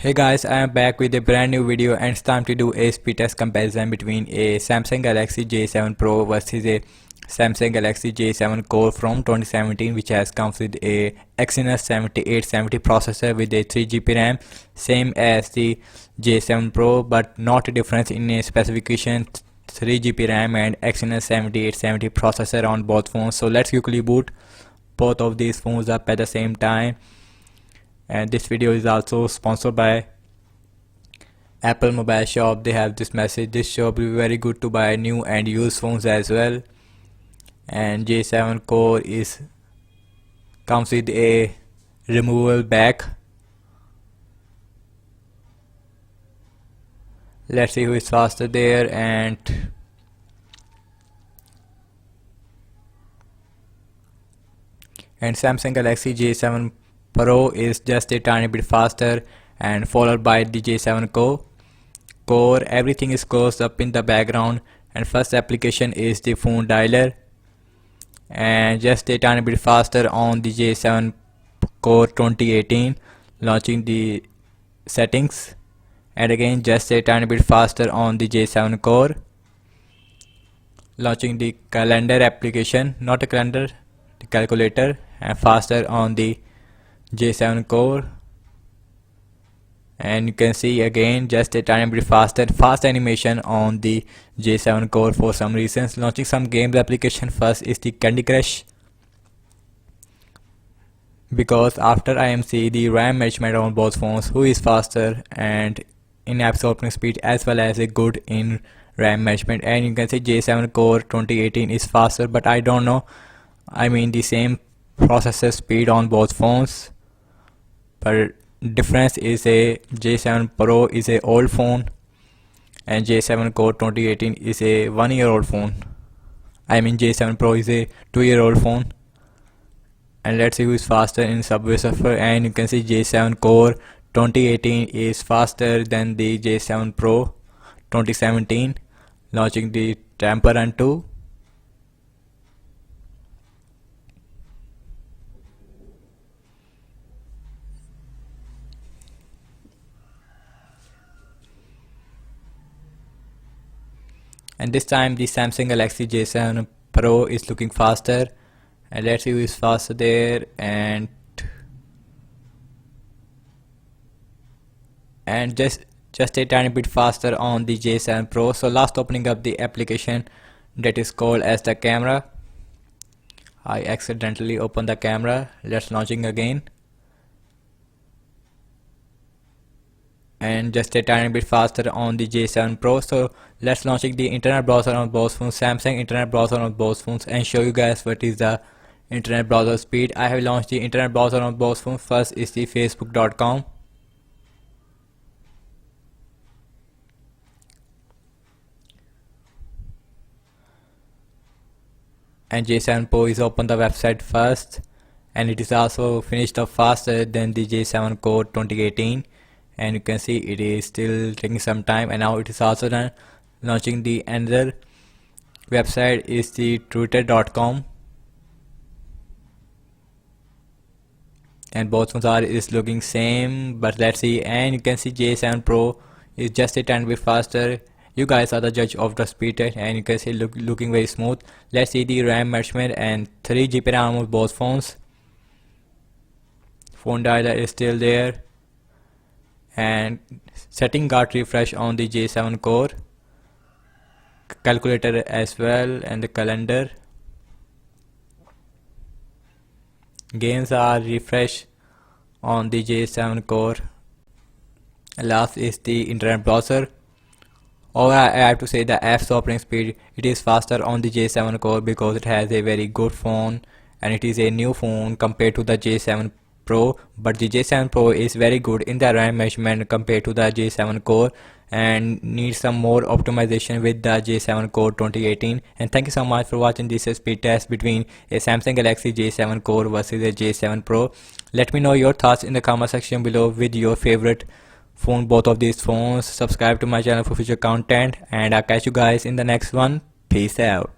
Hey guys, I am back with a brand new video and it's time to do a speed test comparison between a Samsung Galaxy J7 Pro versus a Samsung Galaxy J7 Core from 2017, which has comes with a Exynos 7870 processor with a 3GB RAM, same as the J7 Pro, but not a difference in a specification, 3GB RAM and Exynos 7870 processor on both phones. So let's quickly boot both of these phones up at the same time. And this video is also sponsored by Apple Mobile Shop. They have this message: this shop will be very good to buy new and used phones as well. And J7 Core comes with a removable back. Let's see who is faster there. And Samsung Galaxy J7 Pro is just a tiny bit faster, and followed by the J7 Core. Everything is closed up in the background, and first application is the phone dialer, and just a tiny bit faster on the J7 Core 2018, launching the settings, and again just a tiny bit faster on the J7 Core, launching the calendar application, not a calendar, the calculator, and faster on the J7 Core. And you can see again just a tiny bit fast animation on the J7 Core for some reasons. Launching some games application, first is the Candy Crush, because after IMC the RAM management on both phones, who is faster and in-app opening speed as well as a good in RAM management. And you can see J7 Core 2018 is faster, but I don't know, I mean the same processor speed on both phones, but difference is a J7 Pro is a old phone and J7 Core 2018 is a 1-year-old phone. I mean J7 Pro is a 2-year-old phone. And let's see who is faster in Subway Surfer. And you can see J7 Core 2018 is faster than the J7 Pro 2017, launching the Temple Run 2. And this time the Samsung Galaxy J7 Pro is looking faster, and let's see who is faster there. And just a tiny bit faster on the J7 Pro. So last opening up the application that is called as the camera. I accidentally opened the camera. Let's launching again. And just a tiny bit faster on the J7 Pro. So let's launching the internet browser on both phones, Samsung internet browser on both phones, and show you guys what is the internet browser speed. I have launched the internet browser on both phones. First is the facebook.com, and J7 Pro is open the website first, and it is also finished up faster than the J7 Core 2018. And you can see it is still taking some time, and now it is also done. Launching the another website is the twitter.com, and both ones is looking same, but let's see. And you can see J7 Pro is just a tiny bit faster. You guys are the judge of the speed test, and you can see looking very smooth. Let's see the RAM management and 3GB RAM on both phones. Phone dialer is still there, and setting got refresh on the J7 Core, calculator as well, and the calendar. Games are refreshed on the J7 Core. Last is the internet browser. Or I have to say the apps opening speed, it is faster on the J7 Core because it has a very good phone and it is a new phone compared to the J7 Pro, but the J7 Pro is very good in the RAM management compared to the J7 Core and needs some more optimization with the J7 Core 2018. And thank you so much for watching this speed test between a Samsung Galaxy J7 Core versus a J7 Pro. Let me know your thoughts in the comment section below with your favorite phone, both of these phones. Subscribe to my channel for future content, and I'll catch you guys in the next one. Peace out.